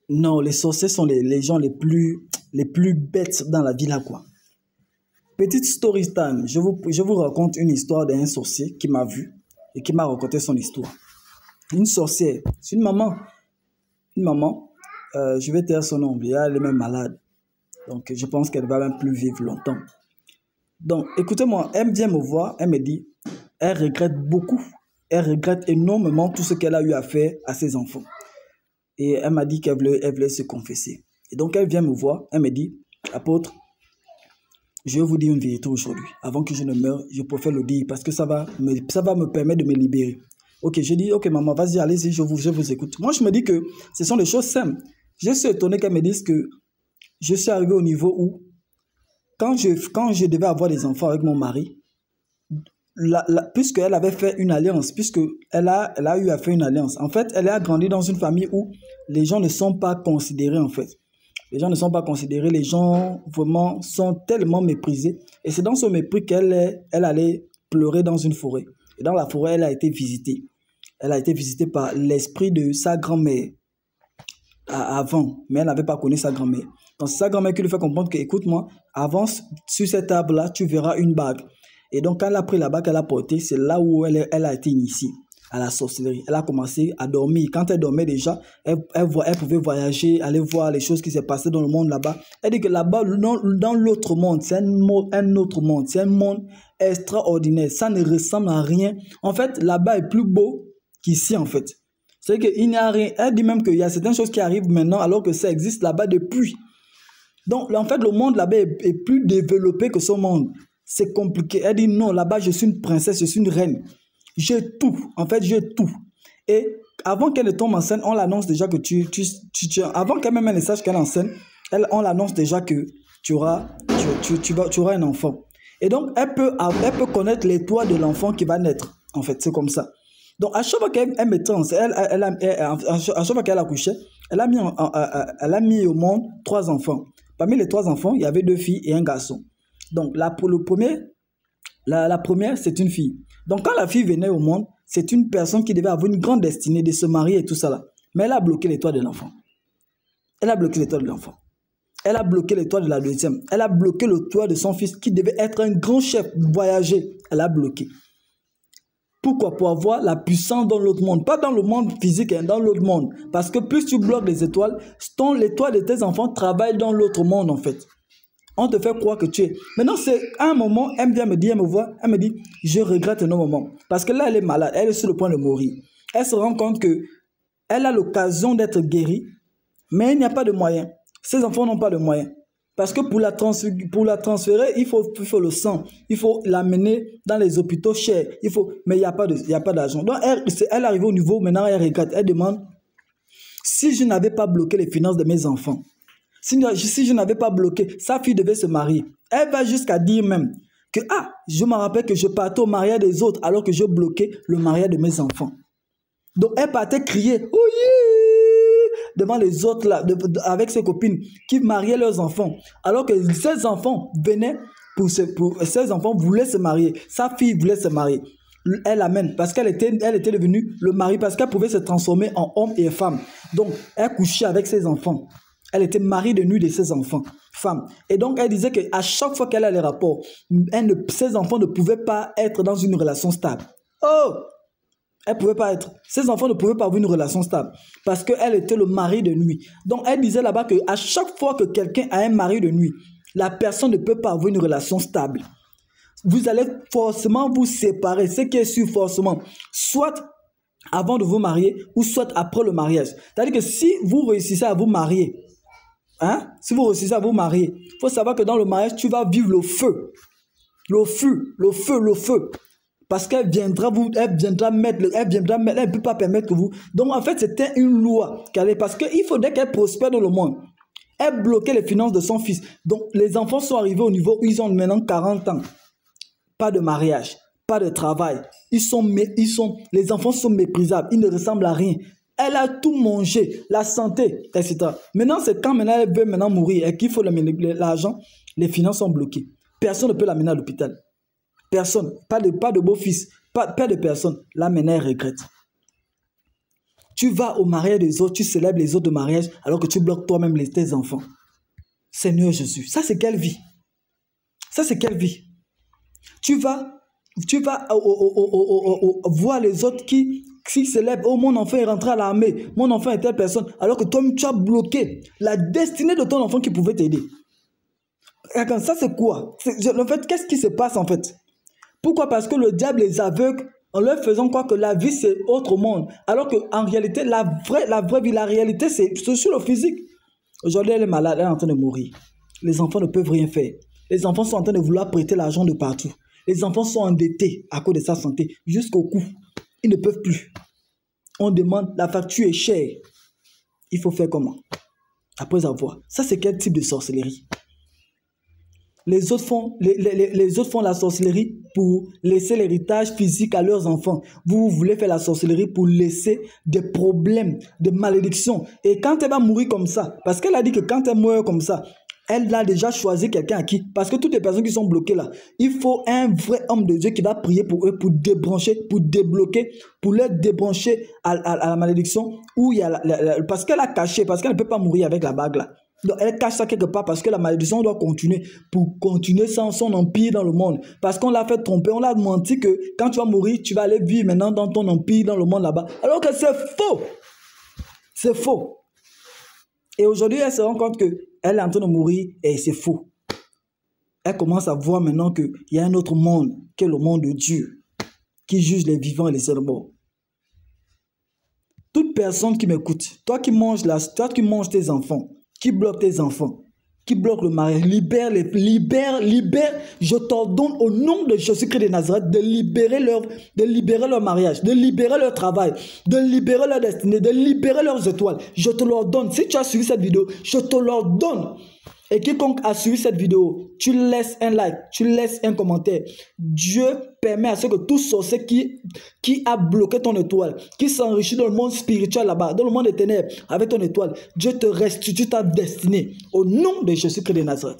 Non, les sorciers sont les gens les plus bêtes dans la vie là, quoi. Petite story time, je vous raconte une histoire d'un sorcier qui m'a vu et qui m'a raconté son histoire. Une sorcière, c'est une maman, je vais taire son nom, elle est même malade. Donc je pense qu'elle va même plus vivre longtemps. Donc écoutez-moi, elle vient me voir, elle me dit, elle regrette beaucoup, elle regrette énormément tout ce qu'elle a eu à faire à ses enfants. Et elle m'a dit elle voulait se confesser. Et donc elle vient me voir, elle me dit, apôtre, je vais vous dire une vérité aujourd'hui. Avant que je ne meure, je préfère le dire parce que ça va me permettre de me libérer. Ok, je dis, ok maman, vas-y, allez-y, je vous écoute. Moi, je me dis que ce sont des choses simples. Je suis étonné qu'elle me dise que je suis arrivé au niveau où, quand je devais avoir des enfants avec mon mari, puisqu'elle avait fait une alliance, puisqu'elle a eu à faire une alliance, en fait, elle a grandi dans une famille où les gens ne sont pas considérés, en fait. Les gens ne sont pas considérés, les gens vraiment sont tellement méprisés. Et c'est dans ce mépris qu'elle allait pleurer dans une forêt. Et dans la forêt, elle a été visitée. Elle a été visitée par l'esprit de sa grand-mère avant, mais elle n'avait pas connu sa grand-mère. Donc c'est sa grand-mère qui lui fait comprendre que, écoute-moi, avance sur cet arbre-là, tu verras une bague. Et donc quand elle a pris la bague qu'elle a portée, c'est là où elle a été initiée à la sorcellerie. Elle a commencé à dormir. Quand elle dormait déjà, elle pouvait voyager, aller voir les choses qui s'est passées dans le monde là-bas. Elle dit que là-bas, dans l'autre monde, c'est un autre monde. C'est un monde extraordinaire. Ça ne ressemble à rien. En fait, là-bas est plus beau qu'ici, en fait. C'est qu'il n'y a rien. Elle dit même qu'il y a certaines choses qui arrivent maintenant alors que ça existe là-bas depuis. Donc, en fait, le monde là-bas est plus développé que ce monde. C'est compliqué. Elle dit non, là-bas, je suis une princesse, je suis une reine. J'ai tout. En fait, j'ai tout. Et avant qu'elle ne tombe enceinte, on l'annonce déjà que avant qu'elle même ne sache qu'elle est enceinte, on l'annonce déjà que tu auras un enfant. Et donc, elle peut connaître les toits de l'enfant qui va naître. En fait, c'est comme ça. Donc, à chaque fois qu'elle mettait enceinte, à chaque fois qu'elle accouchait, elle a mis au monde 3 enfants. Parmi les 3 enfants, il y avait 2 filles et un garçon. Donc, la première, c'est une fille. Donc, quand la fille venait au monde, c'est une personne qui devait avoir une grande destinée de se marier et tout ça là. Mais elle a bloqué les toits de l'enfant. Elle a bloqué les toits de l'enfant. Elle a bloqué les toits de la deuxième. Elle a bloqué le toit de son fils qui devait être un grand chef, voyager. Elle a bloqué. Pourquoi? Pour avoir la puissance dans l'autre monde. Pas dans le monde physique, hein, dans l'autre monde. Parce que plus tu bloques les étoiles, l'étoile de tes enfants travaille dans l'autre monde en fait. On te fait croire que tu es. Maintenant, c'est à un moment, elle vient me dire, elle me voit, elle me dit, je regrette énormément. Parce que là, elle est malade, elle est sur le point de mourir. Elle se rend compte qu'elle a l'occasion d'être guérie, mais il n'y a pas de moyens. Ses enfants n'ont pas de moyens. Parce que pour la transférer, il faut le sang. Il faut l'amener dans les hôpitaux chers. Mais il n'y a pas d'argent. Donc, elle arrive au niveau, maintenant, elle regrette. Elle demande, si je n'avais pas bloqué les finances de mes enfants, si je n'avais pas bloqué, sa fille devait se marier. Elle va jusqu'à dire même que, je me rappelle que je partais au mariage des autres alors que je bloquais le mariage de mes enfants. Donc, elle partait crier, oui, devant les autres là, avec ses copines qui mariaient leurs enfants. Alors que ses enfants venaient, ses enfants voulaient se marier. Sa fille voulait se marier. Elle l'amène parce qu'elle était devenue le mari, parce qu'elle pouvait se transformer en homme et femme. Donc, elle couchait avec ses enfants. Elle était mariée de nuit de ses enfants, femme. Et donc, elle disait qu'à chaque fois qu'elle a les rapports, ses enfants ne pouvaient pas être dans une relation stable. Oh! Elle pouvait pas être. Ses enfants ne pouvaient pas avoir une relation stable parce qu'elle était le mari de nuit. Donc, elle disait là-bas qu'à chaque fois que quelqu'un a un mari de nuit, la personne ne peut pas avoir une relation stable. Vous allez forcément vous séparer. Ce qui est sûr forcément, soit avant de vous marier ou soit après le mariage. C'est-à-dire que si vous réussissez à vous marier, si vous réussissez à vous marier, il faut savoir que dans le mariage, tu vas vivre le feu. Le feu. Parce qu'elle viendra mettre, elle ne peut pas permettre que vous. Donc en fait, c'était une loi qu'elle est. Parce qu'il faudrait qu'elle prospère dans le monde. Elle bloquait les finances de son fils. Donc les enfants sont arrivés au niveau où ils ont maintenant 40 ans. Pas de mariage, pas de travail. Les enfants sont méprisables, ils ne ressemblent à rien. Elle a tout mangé, la santé, etc. Maintenant, c'est quand maintenant elle veut mourir et qu'il faut l'argent, les finances sont bloquées. Personne ne peut l'amener à l'hôpital. Personne, pas de beau-fils, pas de personne. Là, maintenant, elle regrette. Tu vas au mariage des autres, tu célèbres les autres de mariage, alors que tu bloques toi-même tes enfants. Seigneur Jésus, ça c'est quelle vie? Ça c'est quelle vie? Tu vas voir les autres qui célèbrent. Oh, mon enfant est rentré à l'armée, mon enfant est telle personne, alors que toi, tu as bloqué la destinée de ton enfant qui pouvait t'aider. Ça c'est quoi? En fait, qu'est-ce qui se passe en fait? Pourquoi? Parce que le diable les aveugle en leur faisant croire que la vie c'est autre monde, alors qu'en réalité, la vraie vie, la réalité c'est sur le physique. Aujourd'hui, elle est malade, elle est en train de mourir. Les enfants ne peuvent rien faire. Les enfants sont en train de vouloir prêter l'argent de partout. Les enfants sont endettés à cause de sa santé, jusqu'au cou. Ils ne peuvent plus. On demande, la facture est chère. Il faut faire comment? Après avoir. Ça, c'est quel type de sorcellerie? Les autres font la sorcellerie pour laisser l'héritage physique à leurs enfants. Vous voulez faire la sorcellerie pour laisser des problèmes, des malédictions. Et quand elle va mourir comme ça, parce qu'elle a dit que quand elle meurt comme ça, elle a déjà choisi quelqu'un à qui? Parce que toutes les personnes qui sont bloquées là, il faut un vrai homme de Dieu qui va prier pour eux, pour débrancher, pour débloquer, pour les débrancher à la malédiction. Où il y a parce qu'elle a caché, parce qu'elle ne peut pas mourir avec la bague là. Donc elle cache ça quelque part parce que la malédiction doit continuer pour continuer son empire dans le monde. Parce qu'on l'a fait tromper, on l'a menti que quand tu vas mourir, tu vas aller vivre maintenant dans ton empire, dans le monde là-bas. Alors que c'est faux. C'est faux. Et aujourd'hui, elle se rend compte qu'elle est en train de mourir et c'est faux. Elle commence à voir maintenant qu'il y a un autre monde, qui est le monde de Dieu, qui juge les vivants et les morts. Toute personne qui m'écoute, toi qui manges tes enfants, qui bloque tes enfants, qui bloque le mariage, libère, je t'ordonne au nom de Jésus-Christ de Nazareth de libérer leur mariage, de libérer leur travail, de libérer leur destinée, de libérer leurs étoiles. Je te l'ordonne. Si tu as suivi cette vidéo, je te l'ordonne. Et quiconque a suivi cette vidéo, tu laisses un like, tu laisses un commentaire. Dieu permet à ce que tout sorcier qui a bloqué ton étoile, qui s'enrichit dans le monde spirituel là-bas, dans le monde des ténèbres, avec ton étoile, Dieu te restitue ta destinée. Au nom de Jésus-Christ de Nazareth.